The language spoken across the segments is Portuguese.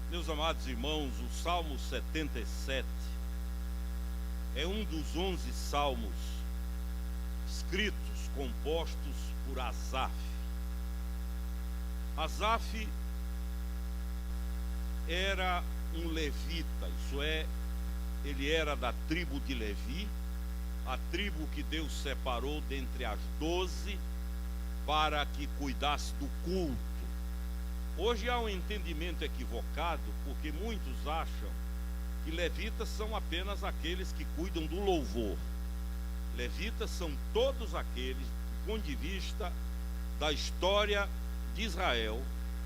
Meus amados irmãos, o Salmo 77 é um dos 11 salmos escritos, compostos por Asaf. Asaf era um levita, isso é, ele era da tribo de Levi, a tribo que Deus separou dentre as 12 para que cuidasse do culto. Hoje há um entendimento equivocado, porque muitos acham que levitas são apenas aqueles que cuidam do louvor. Levitas são todos aqueles, do ponto de vista da história de Israel,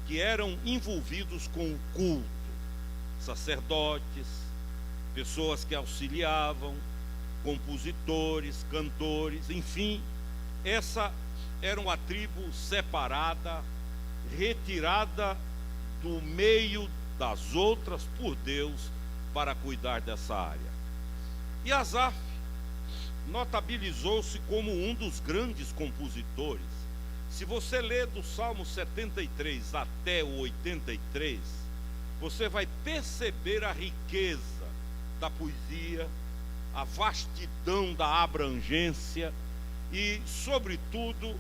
que eram envolvidos com o culto. Sacerdotes, pessoas que auxiliavam, compositores, cantores, enfim, essa era uma tribo separada, retirada do meio das outras por Deus para cuidar dessa área. E Asaf notabilizou-se como um dos grandes compositores. Se você ler do Salmo 73 até o 83, você vai perceber a riqueza da poesia, a vastidão da abrangência e, sobretudo,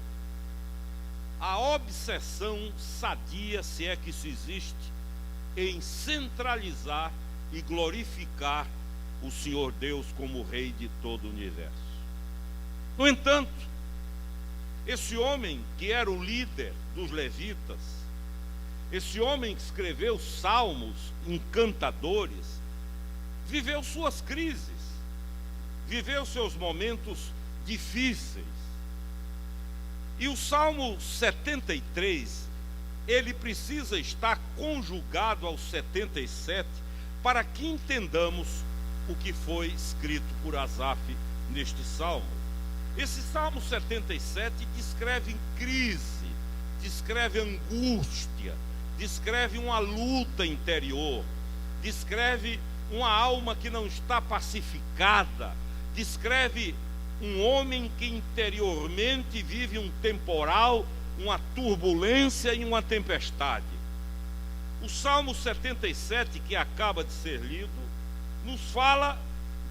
a obsessão sadia, se é que isso existe, em centralizar e glorificar o Senhor Deus como Rei de todo o universo. No entanto, esse homem que era o líder dos levitas, esse homem que escreveu salmos encantadores, viveu suas crises, viveu seus momentos difíceis. E o Salmo 73, ele precisa estar conjugado ao 77 para que entendamos o que foi escrito por Asaf neste salmo. Esse Salmo 77 descreve crise, descreve angústia, descreve uma luta interior, descreve uma alma que não está pacificada, descreve um homem que interiormente vive um temporal, uma turbulência e uma tempestade. O Salmo 77, que acaba de ser lido, nos fala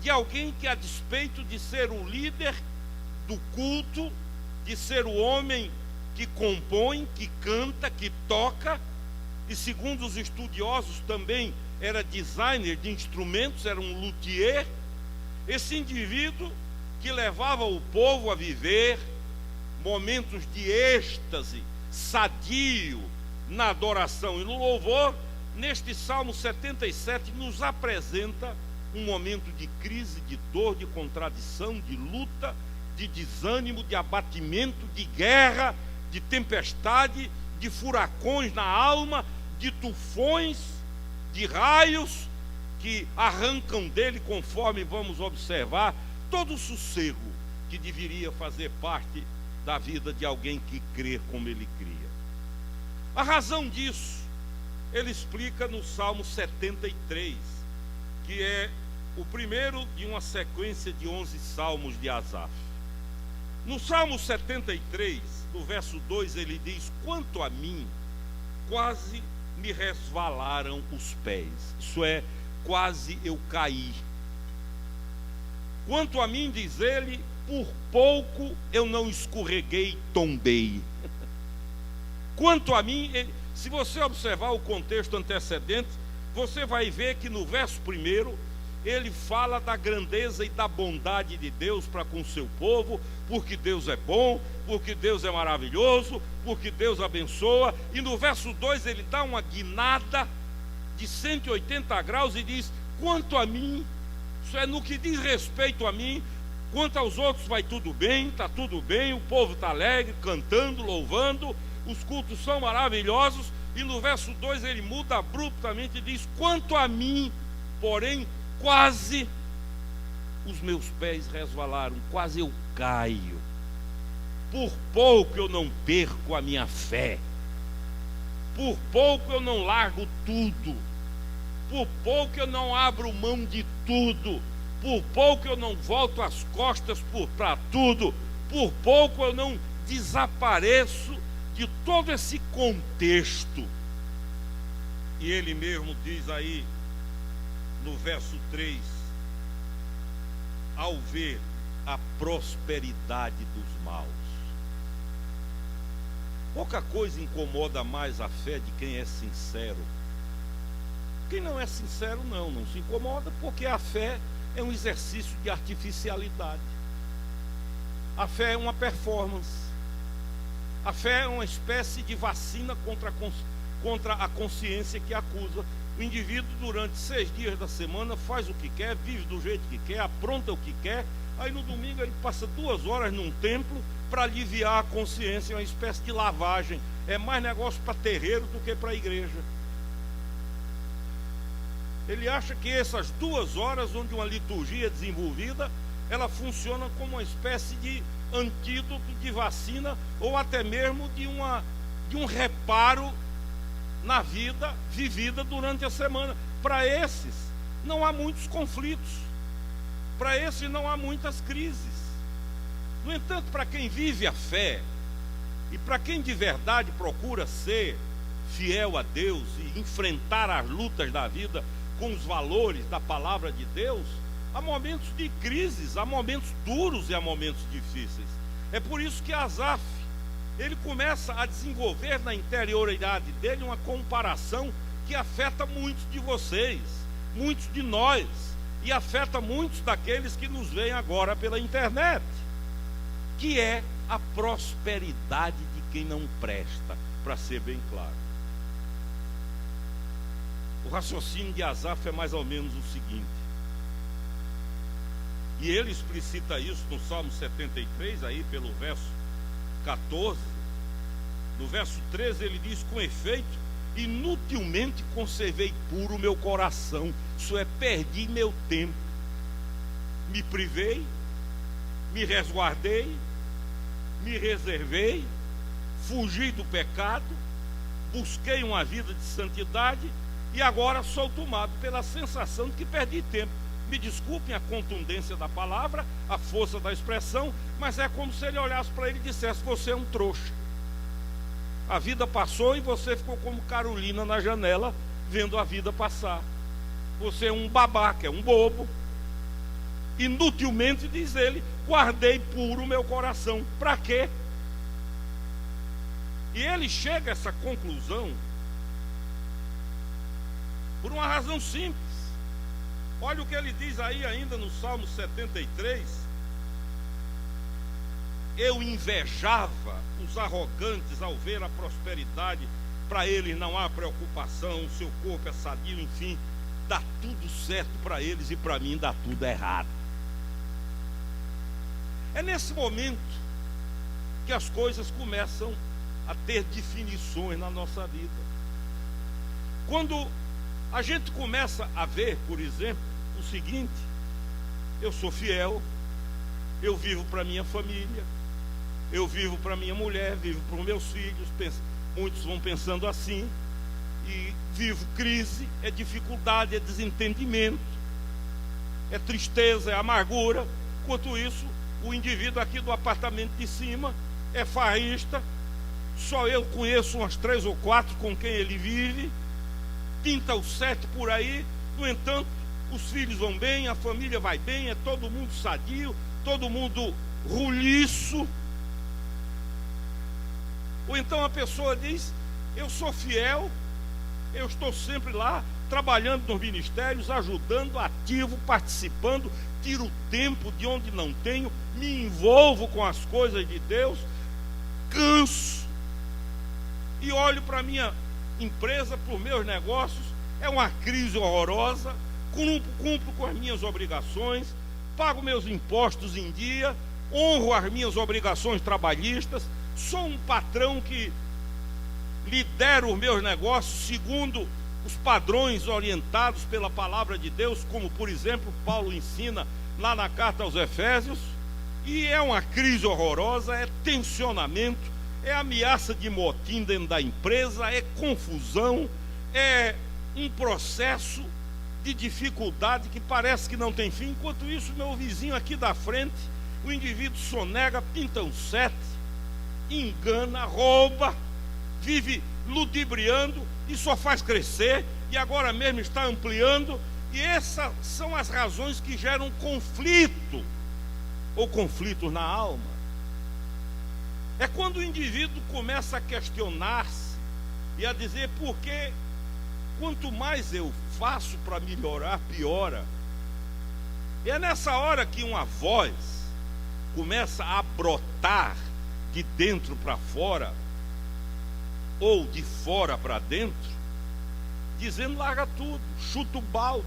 de alguém que, a despeito de ser o líder do culto, de ser o homem que compõe, que canta, que toca, e segundo os estudiosos também era designer de instrumentos, era um luthier, esse indivíduo que levava o povo a viver momentos de êxtase, sadio, na adoração e no louvor, neste Salmo 77 nos apresenta um momento de crise, de dor, de contradição, de luta, de desânimo, de abatimento, de guerra, de tempestade, de furacões na alma, de tufões, de raios que arrancam dele, conforme vamos observar, todo o sossego que deveria fazer parte da vida de alguém que crê como ele cria. A razão disso, ele explica no Salmo 73, que é o primeiro de uma sequência de 11 salmos de Asaf. No Salmo 73, no verso 2, ele diz: quanto a mim, quase me resvalaram os pés. Isso é, quase eu caí. Quanto a mim, diz ele, por pouco eu não escorreguei e tombei. Quanto a mim, se você observar o contexto antecedente, você vai ver que no verso 1, ele fala da grandeza e da bondade de Deus para com o seu povo, porque Deus é bom, porque Deus é maravilhoso, porque Deus abençoa. E no verso 2 ele dá uma guinada de 180 graus e diz: quanto a mim, isso é, no que diz respeito a mim, quanto aos outros vai tudo bem, está tudo bem, o povo está alegre, cantando, louvando, os cultos são maravilhosos. E no verso 2 ele muda abruptamente e diz: quanto a mim, porém, quase os meus pés resvalaram, quase eu caio. Por pouco eu não perco a minha fé, por pouco eu não largo tudo, por pouco eu não abro mão de tudo, por pouco eu não volto as costas para tudo, por pouco eu não desapareço de todo esse contexto. E ele mesmo diz aí no verso 3: ao ver a prosperidade dos maus. Pouca coisa incomoda mais a fé de quem é sincero. Quem não é sincero não se incomoda, porque a fé é um exercício de artificialidade. A fé é uma performance. A fé é uma espécie de vacina contra a consciência que acusa. O indivíduo, durante 6 dias da semana, faz o que quer, vive do jeito que quer, apronta o que quer. Aí no domingo ele passa 2 horas num templo para aliviar a consciência, uma espécie de lavagem. É mais negócio para terreiro do que para a igreja. Ele acha que essas 2 horas, onde uma liturgia é desenvolvida, ela funciona como uma espécie de antídoto, de vacina, ou até mesmo de um reparo na vida vivida durante a semana. Para esses não há muitos conflitos, para esses não há muitas crises. No entanto, para quem vive a fé e para quem de verdade procura ser fiel a Deus e enfrentar as lutas da vida com os valores da palavra de Deus, há momentos de crises, há momentos duros e há momentos difíceis. É por isso que Asaf, ele começa a desenvolver na interioridade dele uma comparação que afeta muitos de vocês, muitos de nós, e afeta muitos daqueles que nos veem agora pela internet, que é a prosperidade de quem não presta, para ser bem claro. O raciocínio de Asaf é mais ou menos o seguinte, e ele explicita isso no Salmo 73, aí pelo verso 14. No verso 13 ele diz: com efeito, inutilmente conservei puro o meu coração, isso é, perdi meu tempo, me privei, me resguardei, me reservei, fugi do pecado, busquei uma vida de santidade, e agora sou tomado pela sensação de que perdi tempo. Me desculpem a contundência da palavra, a força da expressão, mas é como se ele olhasse para ele e dissesse: você é um trouxa. A vida passou e você ficou como Carolina na janela, vendo a vida passar. Você é um babaca, é um bobo. Inutilmente, diz ele, guardei puro o meu coração. Para quê? E ele chega a essa conclusão por uma razão simples. Olha o que ele diz aí ainda no Salmo 73. Eu invejava os arrogantes ao ver a prosperidade. Para eles não há preocupação, o seu corpo é sadio, enfim, dá tudo certo para eles, e para mim dá tudo errado. É nesse momento que as coisas começam a ter definições na nossa vida. Quando a gente começa a ver, por exemplo, o seguinte: eu sou fiel, eu vivo para minha família, eu vivo para minha mulher, vivo para os meus filhos. Muitos vão pensando assim, e vivo crise, é dificuldade, é desentendimento, é tristeza, é amargura. Enquanto isso, o indivíduo aqui do apartamento de cima é farrista, só eu conheço umas 3 ou 4 com quem ele vive, pinta o 7 por aí. No entanto, os filhos vão bem, a família vai bem, é todo mundo sadio, todo mundo roliço. Ou então a pessoa diz: eu sou fiel, eu estou sempre lá, trabalhando nos ministérios, ajudando, ativo, participando, tiro tempo de onde não tenho, me envolvo com as coisas de Deus, canso, e olho para a minha empresa, para os meus negócios, é uma crise horrorosa, cumpro com as minhas obrigações, pago meus impostos em dia, honro as minhas obrigações trabalhistas, sou um patrão que lidero os meus negócios segundo os padrões orientados pela palavra de Deus, como por exemplo Paulo ensina lá na carta aos Efésios, e é uma crise horrorosa, é tensionamento, é ameaça de motim dentro da empresa, é confusão, é um processo de dificuldade que parece que não tem fim. Enquanto isso, meu vizinho aqui da frente, o indivíduo sonega, pinta um 7, engana, rouba, vive ludibriando, e só faz crescer, e agora mesmo está ampliando, e essas são as razões que geram conflito, ou conflitos na alma. É quando o indivíduo começa a questionar-se e a dizer: por que quanto mais eu faço para melhorar, piora? E é nessa hora que uma voz começa a brotar de dentro para fora, ou de fora para dentro, dizendo: larga tudo, chuta o balde,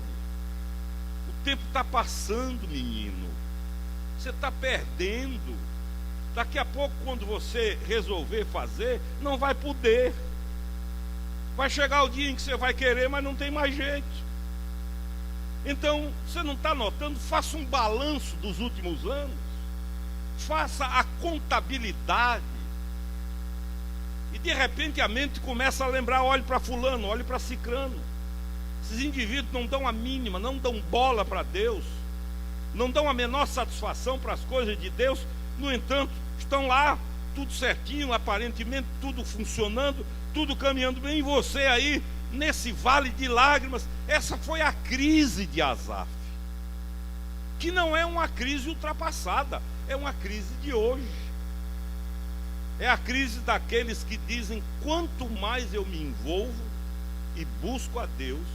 o tempo está passando, menino, você está perdendo, daqui a pouco, quando você resolver fazer, não vai poder, vai chegar o dia em que você vai querer, mas não tem mais jeito. Então, você não está notando? Faça um balanço dos últimos anos, faça a contabilidade, e de repente a mente começa a lembrar: olhe para fulano, olhe para cicrano. Esses indivíduos não dão a mínima, não dão bola para Deus, não dão a menor satisfação para as coisas de Deus. No entanto, estão lá, tudo certinho, aparentemente tudo funcionando, tudo caminhando bem. E você aí, nesse vale de lágrimas. Essa foi a crise de Asaf, que não é uma crise ultrapassada, é uma crise de hoje. É a crise daqueles que dizem: quanto mais eu me envolvo e busco a Deus,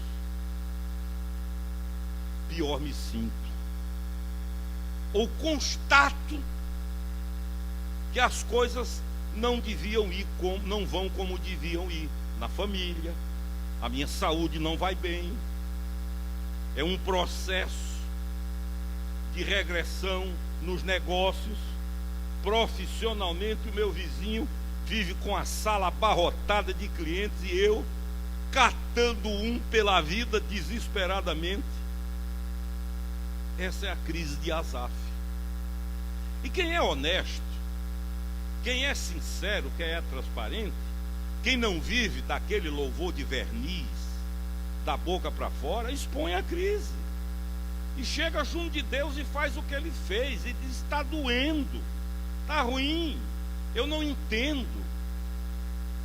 pior me sinto. Ou constato que as coisas não deviam ir não vão como deviam ir na família, a minha saúde não vai bem, é um processo de regressão nos negócios, profissionalmente o meu vizinho vive com a sala abarrotada de clientes e eu catando um pela vida desesperadamente. Essa é a crise de Asaf. E quem é honesto, quem é sincero, quem é transparente, quem não vive daquele louvor de verniz, da boca para fora, expõe a crise e chega junto de Deus e faz o que ele fez e diz: está doendo, está ruim, eu não entendo.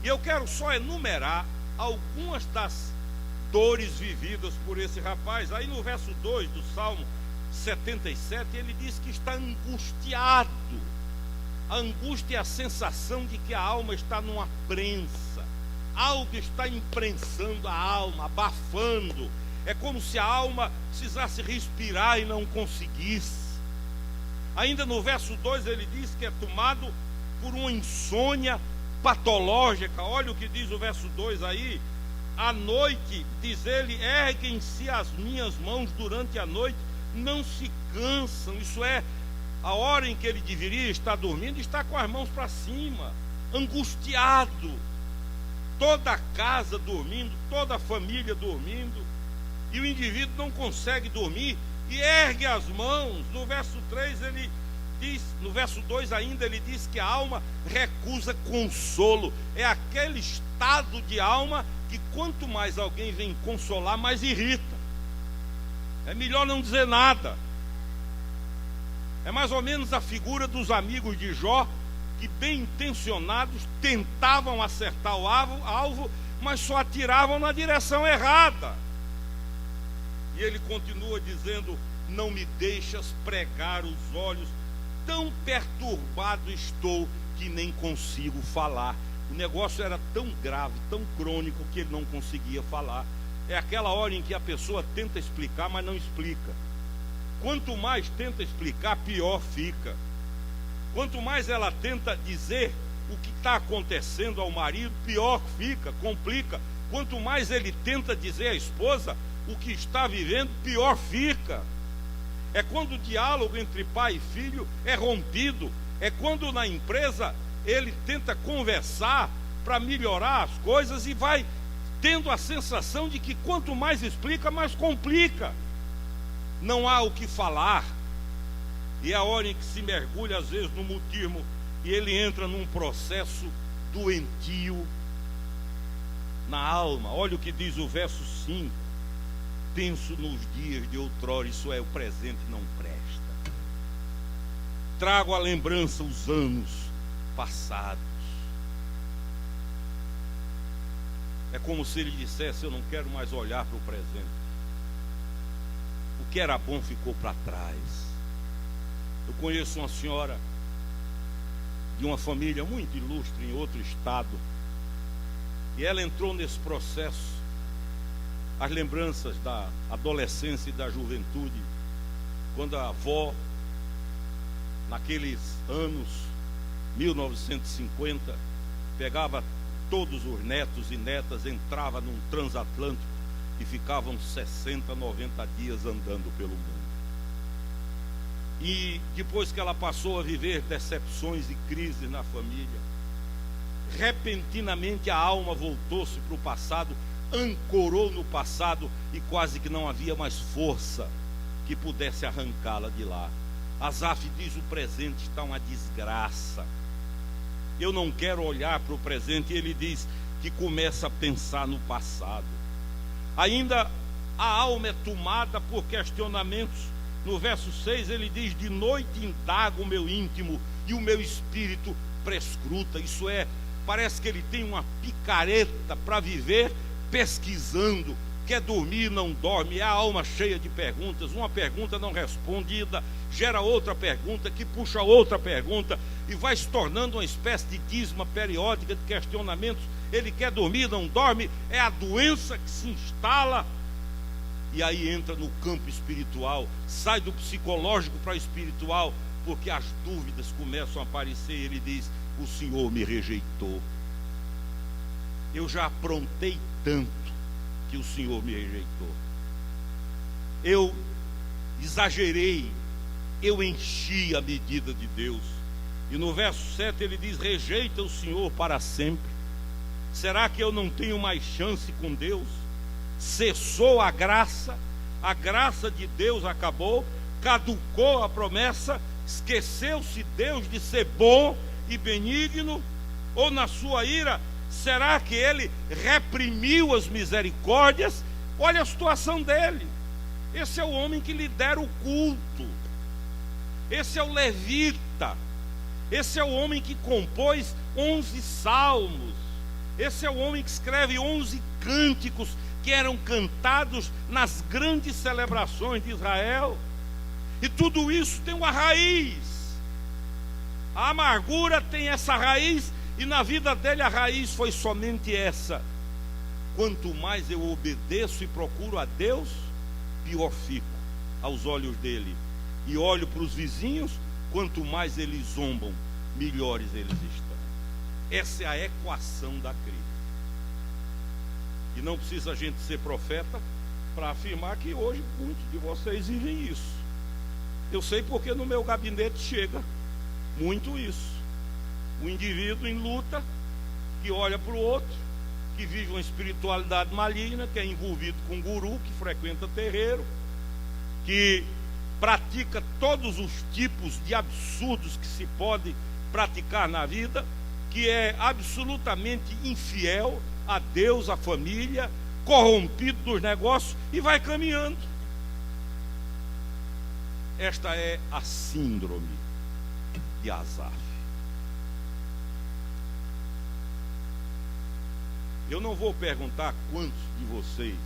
E eu quero só enumerar algumas das dores vividas por esse rapaz. Aí no verso 2 do Salmo 77, ele diz que está angustiado. A angústia é a sensação de que a alma está numa prensa, algo está imprensando a alma, abafando. É como se a alma precisasse respirar e não conseguisse. Ainda no verso 2 ele diz que é tomado por uma insônia patológica. Olha o que diz o verso 2 aí: à noite, diz ele, erguem-se as minhas mãos durante a noite, não se cansam. Isso é, a hora em que ele deveria estar dormindo, está com as mãos para cima, angustiado. Toda a casa dormindo, toda a família dormindo, e o indivíduo não consegue dormir e ergue as mãos. No verso 3 ele diz, no verso 2 ainda ele diz que a alma recusa consolo. É aquele estado de alma que quanto mais alguém vem consolar, mais irrita. É melhor não dizer nada. É mais ou menos a figura dos amigos de Jó, que bem intencionados tentavam acertar o alvo, mas só atiravam na direção errada. E ele continua dizendo: não me deixas pregar os olhos, tão perturbado estou que nem consigo falar. O negócio era tão grave, tão crônico, que ele não conseguia falar. É aquela hora em que a pessoa tenta explicar, mas não explica. Quanto mais tenta explicar, pior fica. Quanto mais ela tenta dizer o que está acontecendo ao marido, pior fica, complica. Quanto mais ele tenta dizer à esposa o que está vivendo, pior fica. É quando o diálogo entre pai e filho é rompido. É quando na empresa ele tenta conversar para melhorar as coisas e vai tendo a sensação de que quanto mais explica, mais complica. Não há o que falar. E é a hora em que se mergulha às vezes no mutismo e ele entra num processo doentio na alma. Olha o que diz o verso 5: penso nos dias de outrora, isso é, o presente não presta. Trago à lembrança os anos passados. É como se ele dissesse: eu não quero mais olhar para o presente. O que era bom ficou para trás. Eu conheço uma senhora de uma família muito ilustre em outro estado, e ela entrou nesse processo. As lembranças da adolescência e da juventude, quando a avó, naqueles anos 1950, pegava todos os netos e netas, entrava num transatlântico e ficavam 60, 90 dias andando pelo mundo. E depois que ela passou a viver decepções e crises na família, repentinamente a alma voltou-se para o passado, ancorou no passado, e quase que não havia mais força que pudesse arrancá-la de lá. Asaf diz: o presente está uma desgraça, eu não quero olhar para o presente. E ele diz que começa a pensar no passado. Ainda a alma é tomada por questionamentos. No verso 6 ele diz: de noite indago o meu íntimo e o meu espírito prescruta. Isso é, parece que ele tem uma picareta para viver pesquisando. Quer dormir, não dorme. É a alma cheia de perguntas. Uma pergunta não respondida gera outra pergunta, que puxa outra pergunta, e vai se tornando uma espécie de dízima periódica de questionamentos. Ele quer dormir, não dorme. É a doença que se instala. E aí entra no campo espiritual, sai do psicológico para o espiritual, porque as dúvidas começam a aparecer. Ele diz: o Senhor me rejeitou. Eu já aprontei tanto que o Senhor me rejeitou. Eu exagerei, eu enchi a medida de Deus. E no verso 7 ele diz: rejeita o Senhor para sempre. Será que eu não tenho mais chance com Deus? Cessou a graça de Deus acabou, caducou a promessa, esqueceu-se Deus de ser bom e benigno? Ou na sua ira, será que ele reprimiu as misericórdias? Olha a situação dele. Esse é o homem que lidera o culto, esse é o levita, esse é o homem que compôs 11 salmos, esse é o homem que escreve 11 cânticos que eram cantados nas grandes celebrações de Israel. E tudo isso tem uma raiz. A amargura tem essa raiz, e na vida dele a raiz foi somente essa: quanto mais eu obedeço e procuro a Deus, pior fico aos olhos dele. E olho para os vizinhos, quanto mais eles zombam, melhores eles estão. Essa é a equação da crise. E não precisa a gente ser profeta para afirmar que hoje muitos de vocês vivem isso. Eu sei porque no meu gabinete chega muito isso. O indivíduo em luta, que olha para o outro, que vive uma espiritualidade maligna, que é envolvido com guru, que frequenta terreiro, que pratica todos os tipos de absurdos que se pode praticar na vida, que é absolutamente infiel a Deus, a família, corrompido dos negócios, e vai caminhando. Esta é a síndrome de Asaf. Eu não vou perguntar quantos de vocês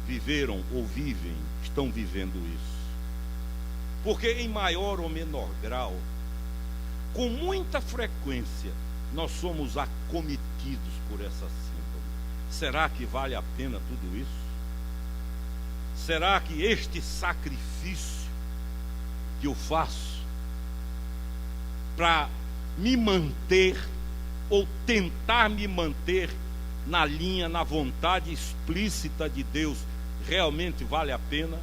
viveram ou vivem, estão vivendo isso, porque em maior ou menor grau, com muita frequência, nós somos acometidos por essa síndrome. Será que vale a pena tudo isso? Será que este sacrifício que eu faço para me manter, ou tentar me manter na linha, na vontade explícita de Deus, realmente vale a pena?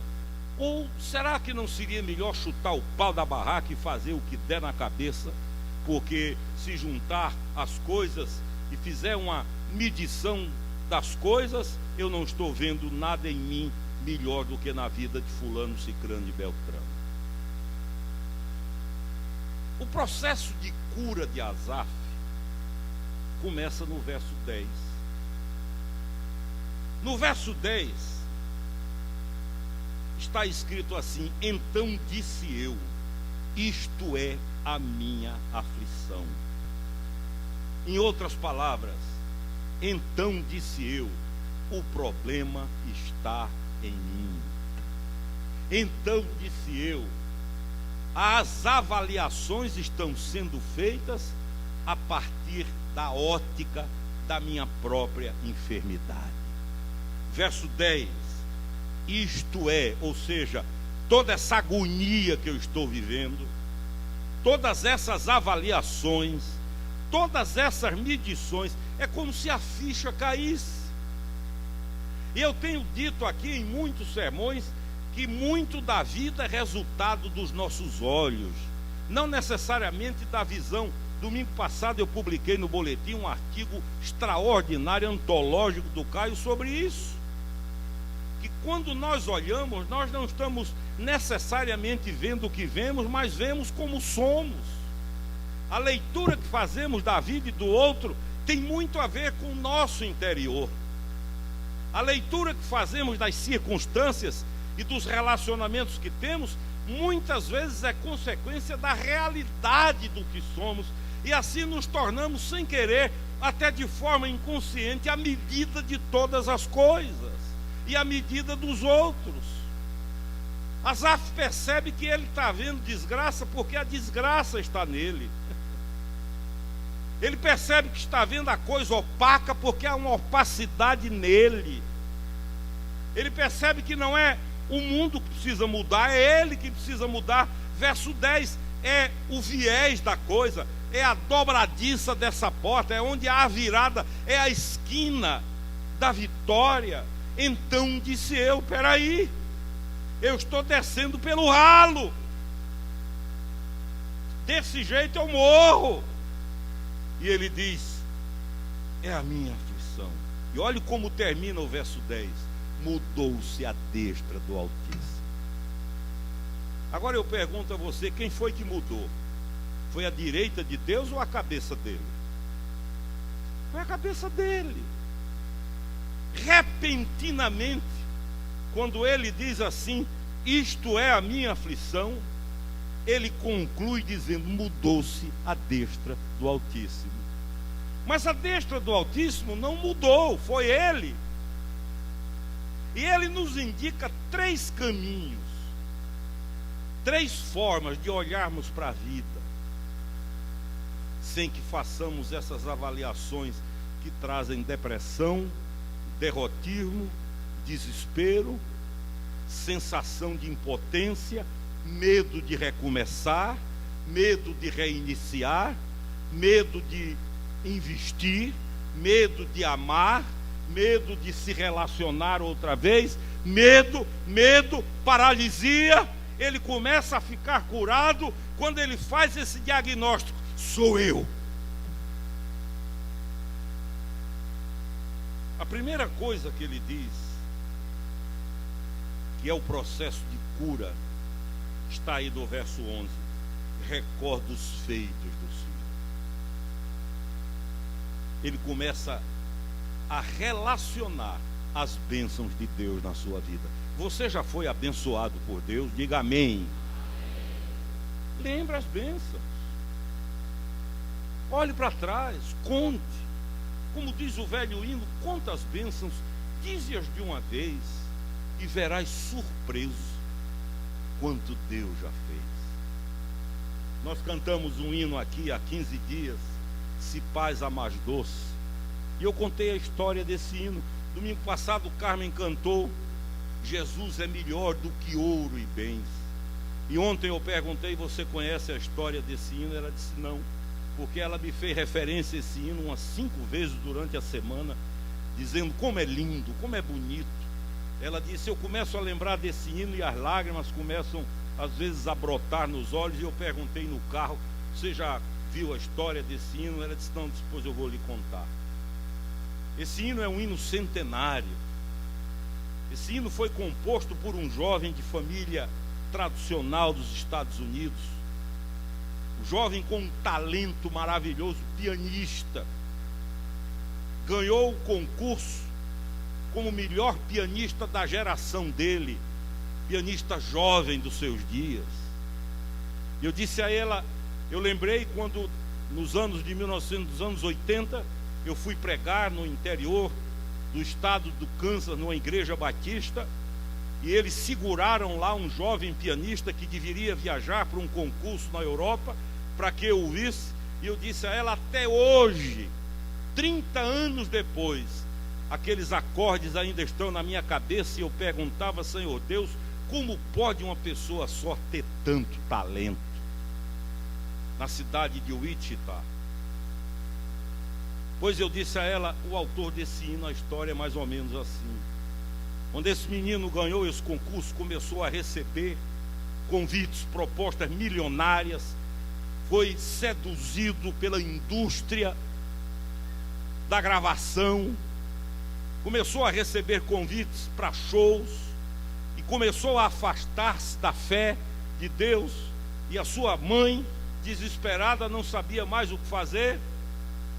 Ou será que não seria melhor chutar o pau da barraca e fazer o que der na cabeça? Porque se juntar as coisas e fizer uma medição das coisas, eu não estou vendo nada em mim melhor do que na vida de fulano, cicrano e beltrano. O processo de cura de Asaf começa no verso 10. No verso 10 está escrito assim: então disse eu, isto é a minha aflição. Em outras palavras, Então disse eu: o problema está em mim. Então disse eu: as avaliações estão sendo feitas a partir da ótica da minha própria enfermidade. Verso 10: isto é, ou seja, toda essa agonia que eu estou vivendo, todas essas avaliações, todas essas medições, é como se a ficha caísse. E eu tenho dito aqui em muitos sermões que muito da vida é resultado dos nossos olhos, não necessariamente da visão. Domingo passado eu publiquei no boletim um artigo extraordinário, antológico do Caio sobre isso. Que quando nós olhamos, nós não estamos necessariamente vendo o que vemos, mas vemos como somos. A leitura que fazemos da vida e do outro tem muito a ver com o nosso interior. A leitura que fazemos das circunstâncias e dos relacionamentos que temos, muitas vezes é consequência da realidade do que somos, e assim nos tornamos, sem querer, até de forma inconsciente, a medida de todas as coisas e a medida dos outros. Asaf percebe que ele está vendo desgraça porque a desgraça está nele. Ele percebe que está vendo a coisa opaca porque há uma opacidade nele. Ele percebe que não é o mundo que precisa mudar, é ele que precisa mudar. Verso 10, é o viés da coisa, é a dobradiça dessa porta, é onde há a virada, é a esquina da vitória. Então disse eu: peraí, eu estou descendo pelo ralo, desse jeito eu morro. E ele diz: é a minha aflição. E olhe como termina o verso 10: mudou-se a destra do Altíssimo. Agora eu pergunto a você: quem foi que mudou? Foi a direita de Deus ou a cabeça dele? Foi a cabeça dele. Repentinamente, quando ele diz assim: isto é a minha aflição, ele conclui dizendo: mudou-se a destra do Altíssimo. Mas a destra do Altíssimo não mudou, foi ele. E ele nos indica 3 caminhos, 3 formas de olharmos para a vida, sem que façamos essas avaliações que trazem depressão, derrotismo, desespero, sensação de impotência, medo de recomeçar, medo de reiniciar, medo de investir, medo de amar, medo de se relacionar outra vez, medo, paralisia. Ele começa a ficar curado quando ele faz esse diagnóstico: sou eu. A primeira coisa que ele diz, que é o processo de cura, está aí no verso 11: recorda os feitos do Senhor. Ele começa a relacionar as bênçãos de Deus na sua vida. Você já foi abençoado por Deus? Diga amém. Lembra as bênçãos. Olhe para trás, conte. Como diz o velho hino: conta as bênçãos, dize-as de uma vez, e verás surpreso quanto Deus já fez. Nós cantamos um hino aqui há 15 dias, Se Paz a Mais Doce, e eu contei a história desse hino. Domingo passado Carmen cantou: Jesus é melhor do que ouro e bens. E ontem eu perguntei: você conhece a história desse hino? Ela disse não, porque ela me fez referência a esse hino umas 5 vezes durante a semana, dizendo como é lindo, como é bonito. Ela disse: eu começo a lembrar desse hino e as lágrimas começam às vezes a brotar nos olhos. E eu perguntei no carro: você já viu a história desse hino? Ela disse: não, depois eu vou lhe contar. Esse hino é um hino centenário. Esse hino foi composto por um jovem de família tradicional dos Estados Unidos, um jovem com um talento maravilhoso, pianista. Ganhou o concurso como melhor pianista da geração dele, pianista jovem dos seus dias. Eu disse a ela, eu lembrei quando nos anos de 1980 eu fui pregar no interior do estado do Kansas, numa igreja batista, e eles seguraram lá um jovem pianista que deveria viajar para um concurso na Europa, para que eu o visse, e eu disse a ela: até hoje, 30 anos depois, aqueles acordes ainda estão na minha cabeça, e eu perguntava: Senhor Deus, como pode uma pessoa só ter tanto talento? Na cidade de Wichita. Pois eu disse a ela, o autor desse hino, a história é mais ou menos assim. Quando esse menino ganhou esse concurso, começou a receber convites, propostas milionárias, foi seduzido pela indústria da gravação, começou a receber convites para shows, e começou a afastar-se da fé de Deus, e a sua mãe, desesperada, não sabia mais o que fazer.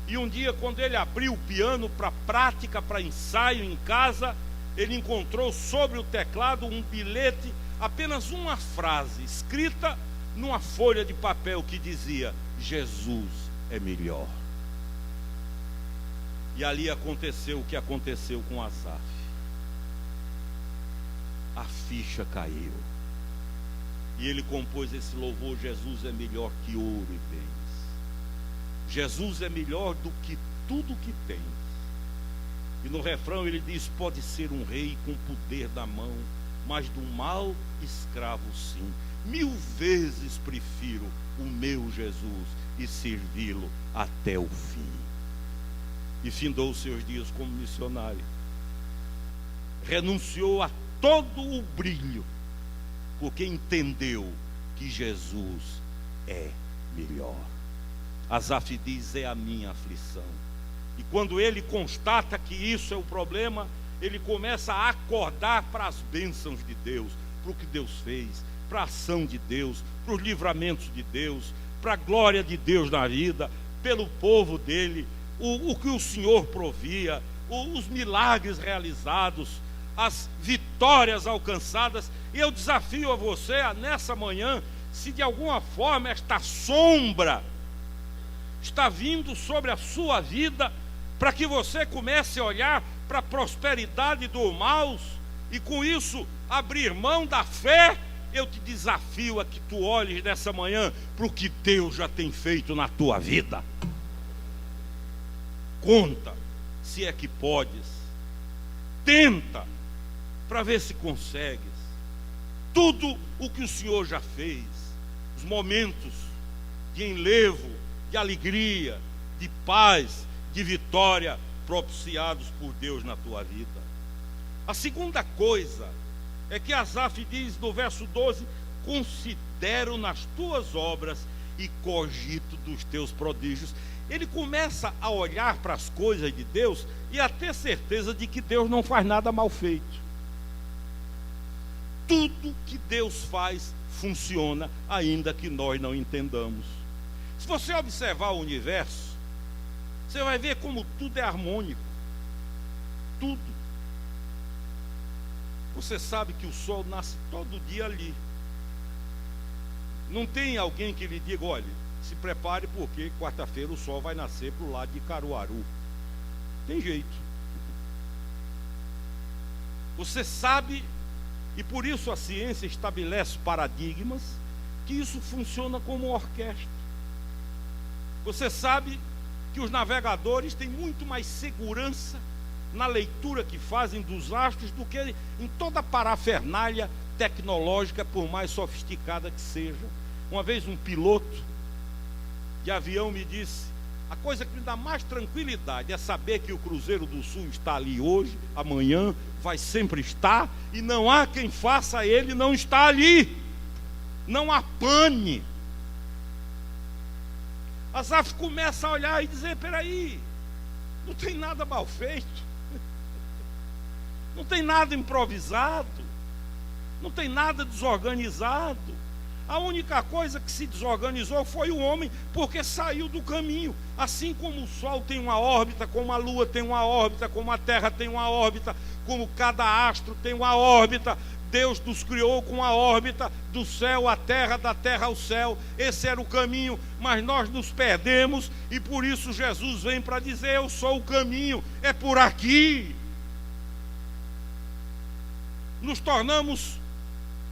E um dia, quando ele abriu o piano para prática, para ensaio em casa, ele encontrou sobre o teclado um bilhete, apenas uma frase escrita numa folha de papel que dizia: Jesus é melhor. E ali aconteceu o que aconteceu com Asaf. A ficha caiu, e ele compôs esse louvor: Jesus é melhor que ouro e bens. Jesus é melhor do que tudo que tem. E no refrão ele diz: pode ser um rei com poder na mão, mas do mal escravo sim. 1000 vezes prefiro o meu Jesus e servi-lo até o fim. E findou os seus dias como missionário. Renunciou a todo o brilho, porque entendeu que Jesus é melhor. Asaf diz: é a minha aflição. E quando ele constata que isso é o problema, ele começa a acordar para as bênçãos de Deus, para o que Deus fez, para a ação de Deus, para os livramentos de Deus, para a glória de Deus na vida, pelo povo dele, o que o Senhor provia, os milagres realizados, as vitórias alcançadas. E eu desafio a você, nessa manhã, se de alguma forma esta sombra está vindo sobre a sua vida, para que você comece a olhar para a prosperidade do mal e com isso abrir mão da fé. Eu te desafio a que tu olhes nessa manhã para o que Deus já tem feito na tua vida. Conta, se é que podes, tenta para ver se consegues tudo o que o Senhor já fez, os momentos de enlevo, de alegria, de paz, de vitória propiciados por Deus na tua vida. A segunda coisa é que Asaf diz no verso 12: considero nas tuas obras e cogito dos teus prodígios. Ele começa a olhar para as coisas de Deus e a ter certeza de que Deus não faz nada mal feito. Tudo que Deus faz funciona, ainda que nós não entendamos. Se você observar o universo, você vai ver como tudo é harmônico. Tudo. Você sabe que o sol nasce todo dia ali. Não tem alguém que lhe diga: olha, se prepare porque quarta-feira o sol vai nascer para o lado de Caruaru. Tem jeito. Você sabe, e por isso a ciência estabelece paradigmas, que isso funciona como uma orquestra. Você sabe que os navegadores têm muito mais segurança na leitura que fazem dos astros do que em toda a parafernália tecnológica, por mais sofisticada que seja. Uma vez um piloto de avião me disse: a coisa que me dá mais tranquilidade é saber que o Cruzeiro do Sul está ali hoje, amanhã vai sempre estar, e não há quem faça ele não estar ali. Não há pane. Asaf começa a olhar e dizer: peraí, não tem nada mal feito, não tem nada improvisado, não tem nada desorganizado. A única coisa que se desorganizou foi o homem, porque saiu do caminho. Assim como o Sol tem uma órbita, como a Lua tem uma órbita, como a Terra tem uma órbita, como cada astro tem uma órbita, Deus nos criou com a órbita do céu à terra, da terra ao céu. Esse era o caminho, mas nós nos perdemos e por isso Jesus vem para dizer: eu sou o caminho, é por aqui. Nos tornamos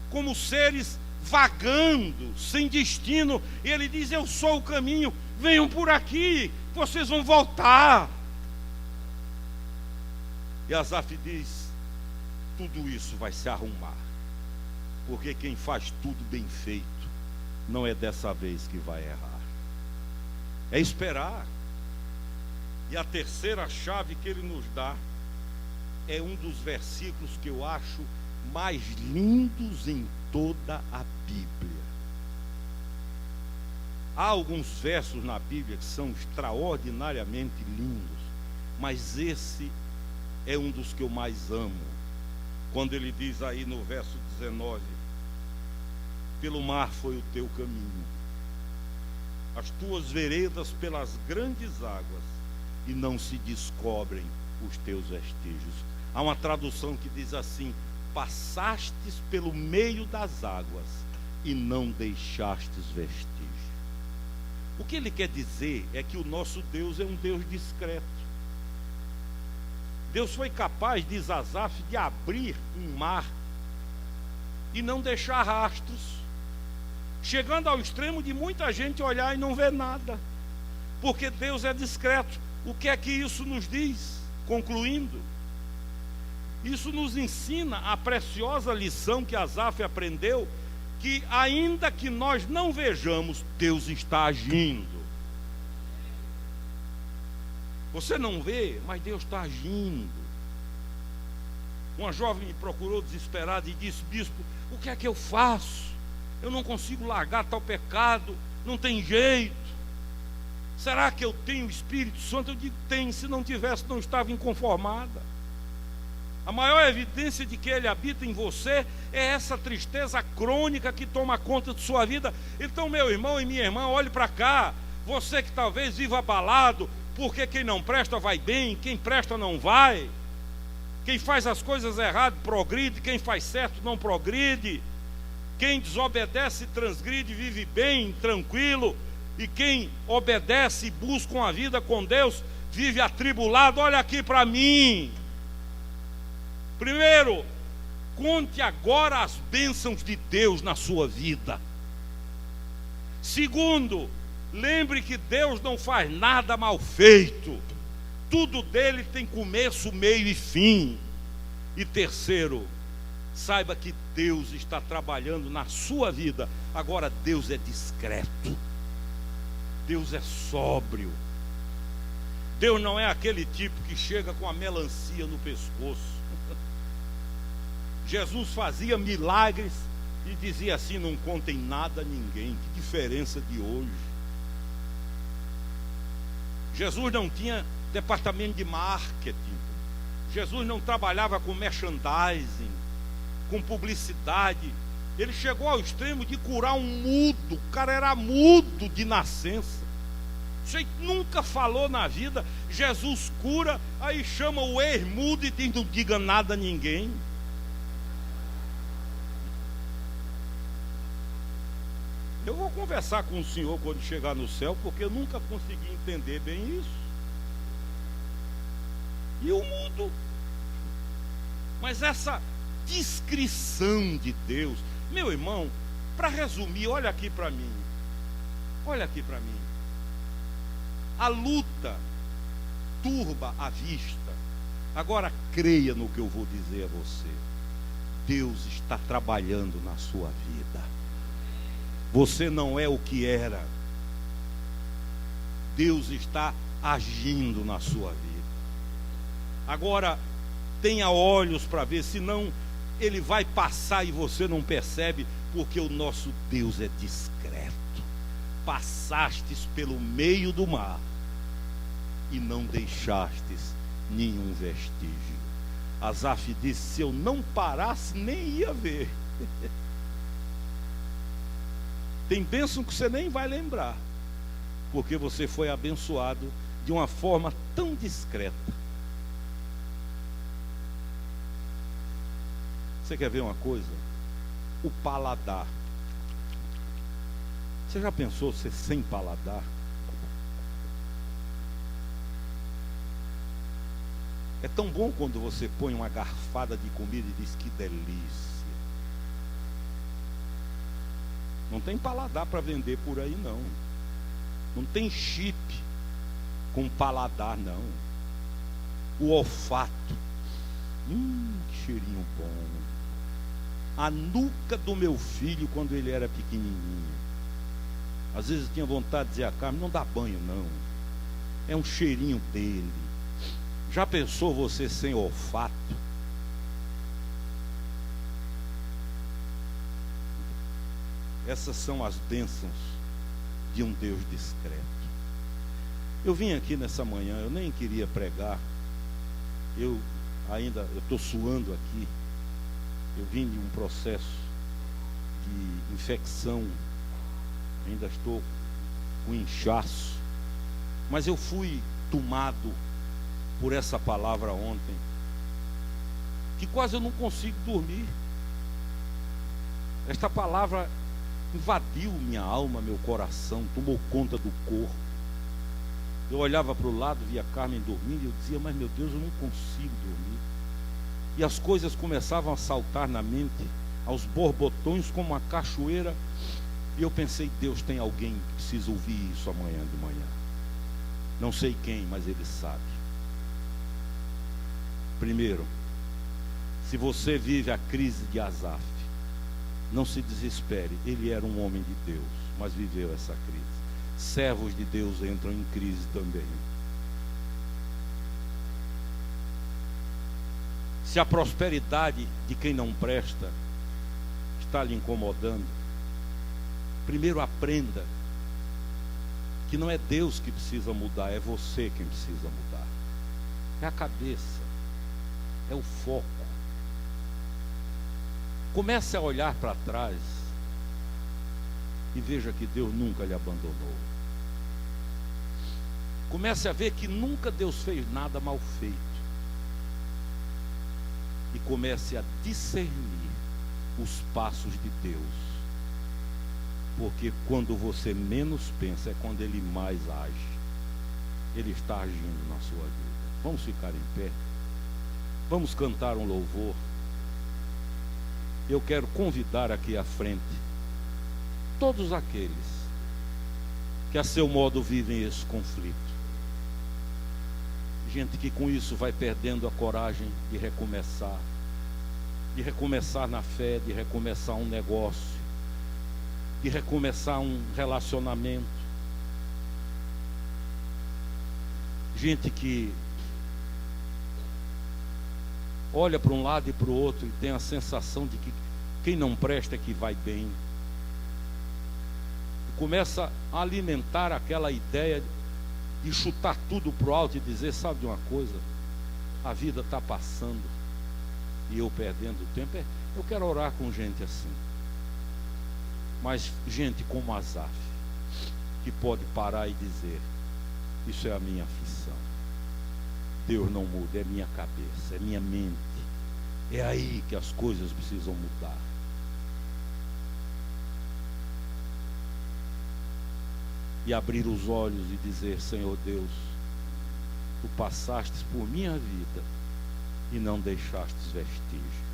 como seres vagando, sem destino, e ele diz: eu sou o caminho, venham por aqui, vocês vão voltar. E Asaf diz: tudo isso vai se arrumar, porque quem faz tudo bem feito não é dessa vez que vai errar, é esperar. E a terceira chave que ele nos dá é um dos versículos que eu acho mais lindos em toda a Bíblia. Há alguns versos na Bíblia que são extraordinariamente lindos, mas esse é um dos que eu mais amo. Quando ele diz aí no verso 19: pelo mar foi o teu caminho, as tuas veredas pelas grandes águas, e não se descobrem os teus vestígios. Há uma tradução que diz assim: passastes pelo meio das águas e não deixastes vestígio. O que ele quer dizer é que o nosso Deus é um Deus discreto. Deus foi capaz, diz Asaf, de abrir um mar e não deixar rastros, chegando ao extremo de muita gente olhar e não ver nada, porque Deus é discreto. O que é que isso nos diz? Concluindo, isso nos ensina a preciosa lição que Asaf aprendeu, que ainda que nós não vejamos, Deus está agindo. Você não vê, mas Deus está agindo. Uma jovem me procurou desesperada e disse: bispo, o que é que eu faço? Eu não consigo largar tal pecado, não tem jeito. Será que eu tenho o Espírito Santo? Eu digo: tem, se não tivesse, não estava inconformada. A maior evidência de que Ele habita em você é essa tristeza crônica que toma conta de sua vida. Então, meu irmão e minha irmã, olhe para cá. Você que talvez viva abalado, porque quem não presta vai bem, quem presta não vai. Quem faz as coisas erradas progride, quem faz certo não progride. Quem desobedece e transgride vive bem, tranquilo. E quem obedece e busca uma vida com Deus vive atribulado. Olha aqui para mim. Primeiro, conte agora as bênçãos de Deus na sua vida. Segundo, lembre que Deus não faz nada mal feito. Tudo dele tem começo, meio e fim. E terceiro, saiba que Deus está trabalhando na sua vida. Agora, Deus é discreto. Deus é sóbrio. Deus não é aquele tipo que chega com a melancia no pescoço. Jesus fazia milagres e dizia assim: não contem nada a ninguém. Que diferença de hoje. Jesus não tinha departamento de marketing. Jesus não trabalhava com merchandising, com publicidade. Ele chegou ao extremo de curar um mudo. O cara era mudo de nascença. Você nunca falou na vida. Jesus cura, aí chama o ex-mudo e diz: não diga nada a ninguém. Eu vou conversar com o senhor quando chegar no céu, porque eu nunca consegui entender bem isso. E o mudo. Mas essa discrição de Deus, meu irmão, para resumir, olha aqui para mim. Olha aqui para mim. A luta turba a vista. Agora creia no que eu vou dizer a você. Deus está trabalhando na sua vida. Você não é o que era. Deus está agindo na sua vida. Agora, tenha olhos para ver, senão ele vai passar e você não percebe, porque o nosso Deus é discreto. Passastes pelo meio do mar e não deixastes nenhum vestígio. Asaf disse: se eu não parasse, nem ia ver. Tem bênção que você nem vai lembrar, porque você foi abençoado de uma forma tão discreta. Você quer ver uma coisa? O paladar. Você já pensou ser sem paladar? É tão bom quando você põe uma garfada de comida e diz que delícia. Não tem paladar para vender por aí, não. Não tem chip com paladar, não. O olfato. Que cheirinho bom. A nuca do meu filho quando ele era pequenininho. Às vezes eu tinha vontade de dizer a Carmen, não dá banho não. É um cheirinho dele. Já pensou você sem olfato? Essas são as bênçãos de um Deus discreto. Eu vim aqui nessa manhã, eu nem queria pregar. Eu estou suando aqui. Eu vim de um processo de infecção. Ainda estou com inchaço. Mas eu fui tomado por essa palavra ontem, que quase eu não consigo dormir. Esta palavra invadiu minha alma, meu coração, tomou conta do corpo. Eu olhava para o lado, via Carmen dormindo, e eu dizia, mas meu Deus, eu não consigo dormir. E as coisas começavam a saltar na mente, aos borbotões, como uma cachoeira. E eu pensei, Deus, tem alguém que precisa ouvir isso amanhã de manhã. Não sei quem, mas Ele sabe. Primeiro, se você vive a crise de Asaf, não se desespere. Ele era um homem de Deus, mas viveu essa crise. Servos de Deus entram em crise também. Se a prosperidade de quem não presta está lhe incomodando, primeiro aprenda que não é Deus que precisa mudar, é você quem precisa mudar. É a cabeça, é o foco. Comece a olhar para trás e veja que Deus nunca lhe abandonou. Comece a ver que nunca Deus fez nada mal feito. E comece a discernir os passos de Deus. Porque quando você menos pensa, é quando Ele mais age. Ele está agindo na sua vida. Vamos ficar em pé. Vamos cantar um louvor. Eu quero convidar aqui à frente todos aqueles que a seu modo vivem esse conflito. Gente que com isso vai perdendo a coragem de recomeçar na fé, de recomeçar um negócio, de recomeçar um relacionamento. Gente que olha para um lado e para o outro e tem a sensação de que quem não presta é que vai bem. E começa a alimentar aquela ideia de chutar tudo para o alto e dizer, sabe de uma coisa? A vida está passando e eu perdendo tempo. Eu quero orar com gente assim. Mas gente como Asaf, que pode parar e dizer, isso é a minha aflição. Deus não muda, é minha cabeça, é minha mente. É aí que as coisas precisam mudar. E abrir os olhos e dizer, Senhor Deus, Tu passastes por minha vida e não deixastes vestígio.